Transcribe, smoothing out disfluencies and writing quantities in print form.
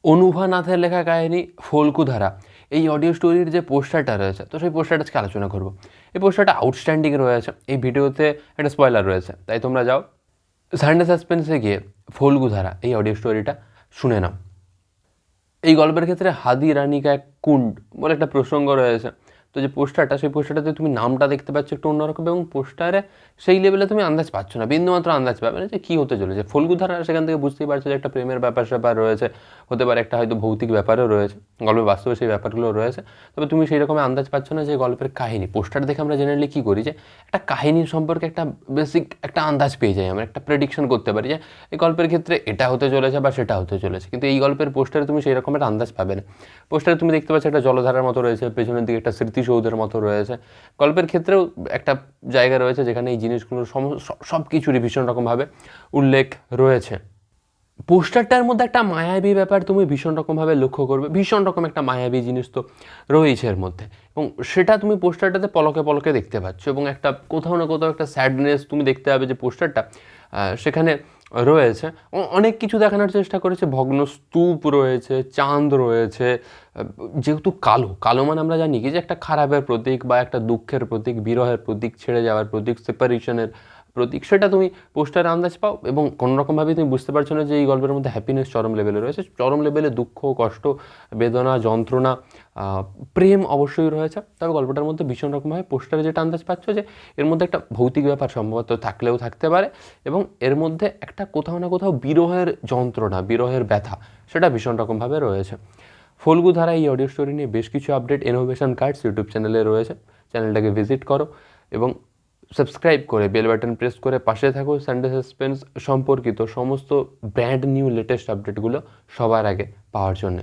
অনুভা নাথের লেখা কাহিনী ফল্গুধারা, এই অডিও স্টোরির যে পোস্টারটা রয়েছে, তো সেই পোস্টারটা আজকে আলোচনা করব। এই পোস্টারটা আউটস্ট্যান্ডিং রয়েছে, এই ভিডিওতে একটা স্পয়লার রয়েছে, তাই তোমরা যাও সানডে সাসপেন্সে গিয়ে ফল্গুধারা এই অডিও স্টোরিটা শুনে নাও। এই গল্পের ক্ষেত্রে হাদি রানিকা কুণ্ড বলে একটা প্রসঙ্গ রয়েছে। তো যে পোস্টারটা, সেই পোস্টারটাতে তুমি নামটা দেখতে পাচ্ছ একটু অন্যরকম, এবং পোস্টারে সেই লেভেলে তুমি আন্দাজ পাচ্ছ না, বিন্দুমাত্র আন্দাজ পাবে না যে কী হতে চলেছে। ফল্গুধারা সেখান থেকে বুঝতেই পারছো যে একটা প্রেমের ব্যাপার স্যাপার রয়েছে, হতে পারে একটা হয়তো ভৌতিক ব্যাপারও রয়েছে, গল্পের বাস্তবে সেই ব্যাপারগুলো রয়েছে। তবে তুমি সেই রকম আন্দাজ পাচ্ছ না যে গল্পের কাহিনী। পোস্টার দেখে আমরা জেনারেলি কী করি, যে একটা কাহিনীর সম্পর্কে একটা বেসিক একটা আন্দাজ পেয়ে যাই, আমরা একটা প্রেডিকশন করতে পারি যে এই গল্পের ক্ষেত্রে এটা হতে চলেছে বা সেটা হতে চলেছে। কিন্তু এই গল্পের পোস্টারে তুমি সেই রকমের আন্দাজ পাবে না। পোস্টারে তুমি দেখতে পাচ্ছ একটা জলধারার মতো রয়েছে, পেছনের দিকে একটা স্মৃতিসৌধের মতো রয়েছে। গল্পের ক্ষেত্রেও একটা জায়গা রয়েছে যেখানে এই জিনিসগুলোর সব কিছুরই ভীষণ রকমভাবে উল্লেখ রয়েছে। পোস্টারটার মধ্যে একটা মায়াবী ব্যাপার তুমি ভীষণ রকমভাবে লক্ষ্য করবে, ভীষণ রকম একটা মায়াবী জিনিস তো রয়েছে এর মধ্যে, এবং সেটা তুমি পোস্টারটাতে পলকে পলকে দেখতে পাচ্ছ। এবং একটা কোথাও না কোথাও একটা স্যাডনেস তুমি দেখতে পাবে যে পোস্টারটা সেখানে রয়েছে। অনেক কিছু দেখানোর চেষ্টা করেছে, ভগ্ন স্তূপ রয়েছে, চাঁদ রয়েছে। যেহেতু কালো, কালো মানে আমরা জানি কি যে একটা খারাপের প্রতীক বা একটা দুঃখের প্রতীক, বিরহের প্রতীক, ছেড়ে যাওয়ার প্রতীক, সেপারেশনের প্রতীক, সেটা তুমি পোস্টারে আন্দাজ পাও। এবং কোনোরকমভাবেই তুমি বুঝতে পারছো না যে এই গল্পের মধ্যে হ্যাপিনেস চরম লেভেলে রয়েছে, চরম লেভেলে দুঃখ, কষ্ট, বেদনা, যন্ত্রণা, প্রেম অবশ্যই রয়েছে। তবে গল্পটার মধ্যে ভীষণ রকমভাবে পোস্টারে যেটা আন্দাজ পাচ্ছ যে এর মধ্যে একটা ভৌতিক ব্যাপার সম্ভবত থাকলেও থাকতে পারে, এবং এর মধ্যে একটা কোথাও না কোথাও বিরহের যন্ত্রণা, বিরহের ব্যথা, সেটা ভীষণ রকমভাবে রয়েছে। ফল্গুধারা এই অডিও স্টোরি নিয়ে বেশ কিছু আপডেট ইনোভেশন কার্ডস ইউটিউব চ্যানেলে রয়েছে, চ্যানেলটাকে ভিজিট করো এবং সাবস্ক্রাইব করে বেল বাটন প্রেস করে পাশে থাকো সানডে সাসপেন্স সম্পর্কিত সমস্ত ব্র্যান্ড নিউ লেটেস্ট আপডেটগুলো সবার আগে পাওয়ার জন্য।